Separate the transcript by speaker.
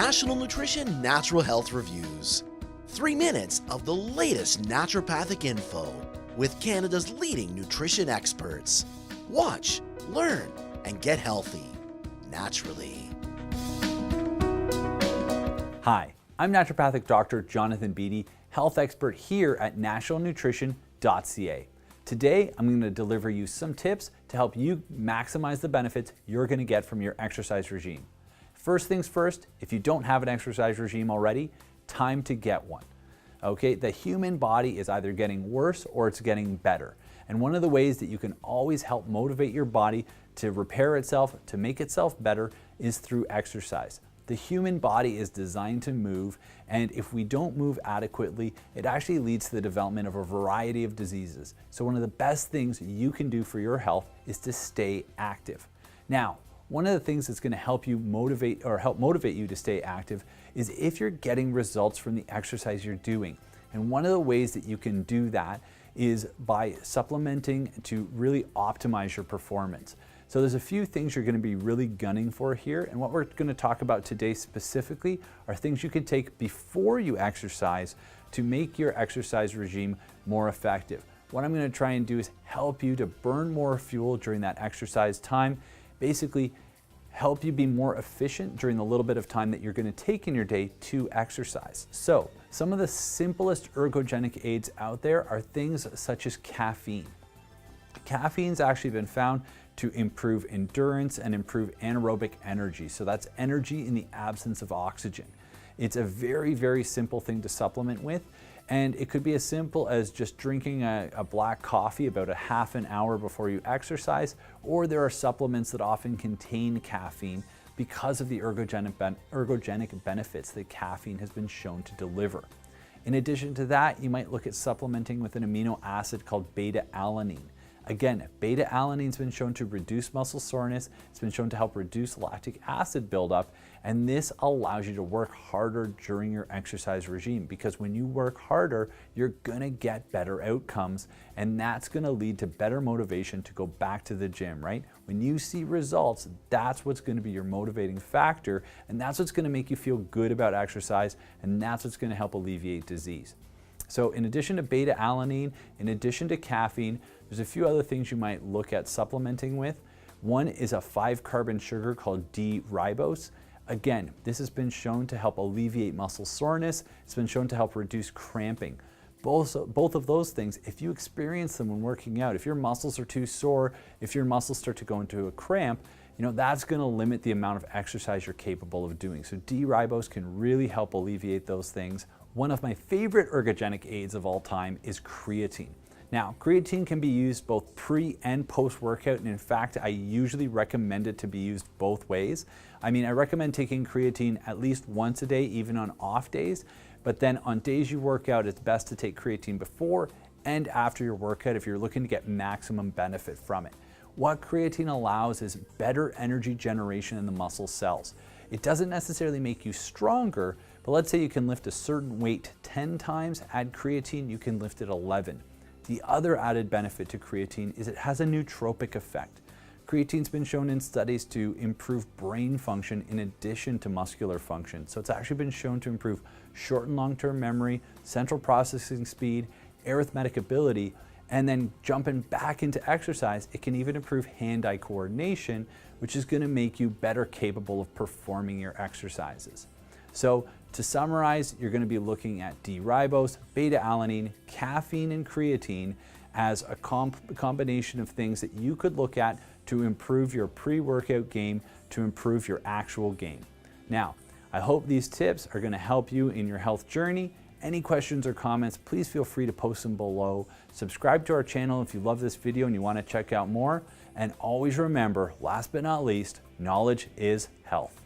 Speaker 1: National Nutrition Natural Health Reviews. 3 minutes of the latest naturopathic info with Canada's leading nutrition experts. Watch, learn, and get healthy naturally.
Speaker 2: Hi, I'm Naturopathic Doctor Jonathan Beatty, health expert here at nationalnutrition.ca. Today, I'm going to deliver you some tips to help you maximize the benefits you're going to get from your exercise regime. First things first, if you don't have an exercise regime already, time to get one. Okay, the human body is either getting worse or it's getting better. And one of the ways that you can always help motivate your body to repair itself, to make itself better, is through exercise. The human body is designed to move, and if we don't move adequately, it actually leads to the development of a variety of diseases. So one of the best things you can do for your health is to stay active. Now, one of the things that's going to help you motivate you to stay active is if you're getting results from the exercise you're doing. And one of the ways that you can do that is by supplementing to really optimize your performance. So there's a few things you're going to be really gunning for here, and what we're going to talk about today specifically are things you can take before you exercise to make your exercise regime more effective. What I'm going to try and do is help you to burn more fuel during that exercise time, basically help you be more efficient during the little bit of time that you're going to take in your day to exercise. So some of the simplest ergogenic aids out there are things such as caffeine. Caffeine's actually been found to improve endurance and improve anaerobic energy. So that's energy in the absence of oxygen. It's a very, very simple thing to supplement with, and it could be as simple as just drinking a black coffee about a half an hour before you exercise, or there are supplements that often contain caffeine because of the ergogenic benefits that caffeine has been shown to deliver. In addition to that, you might look at supplementing with an amino acid called beta-alanine. Again, beta-alanine's been shown to reduce muscle soreness, it's been shown to help reduce lactic acid buildup, and this allows you to work harder during your exercise regime, because when you work harder, you're gonna get better outcomes, and that's gonna lead to better motivation to go back to the gym, right? When you see results, that's what's gonna be your motivating factor, and that's what's gonna make you feel good about exercise, and that's what's gonna help alleviate disease. So in addition to beta-alanine, in addition to caffeine, there's a few other things you might look at supplementing with. One is a 5-carbon sugar called D-ribose. Again, this has been shown to help alleviate muscle soreness. It's been shown to help reduce cramping. Both of those things, if you experience them when working out, if your muscles are too sore, if your muscles start to go into a cramp, that's going to limit the amount of exercise you're capable of doing. So D-ribose can really help alleviate those things. One of my favorite ergogenic aids of all time is creatine. Now, creatine can be used both pre and post-workout, and in fact, I usually recommend it to be used both ways. I recommend taking creatine at least once a day, even on off days, but then on days you work out, it's best to take creatine before and after your workout if you're looking to get maximum benefit from it. What creatine allows is better energy generation in the muscle cells. It doesn't necessarily make you stronger, but let's say you can lift a certain weight 10 times, add creatine, you can lift it 11. The other added benefit to creatine is it has a nootropic effect. Creatine's been shown in studies to improve brain function in addition to muscular function. So it's actually been shown to improve short and long-term memory, central processing speed, arithmetic ability, and then jumping back into exercise, it can even improve hand-eye coordination, which is going to make you better capable of performing your exercises. So to summarize, you're going to be looking at D-ribose, beta-alanine, caffeine, and creatine as a combination of things that you could look at to improve your pre-workout game, to improve your actual game. Now, I hope these tips are going to help you in your health journey. Any questions or comments, please feel free to post them below. Subscribe to our channel if you love this video and you want to check out more. And always remember, last but not least, knowledge is health.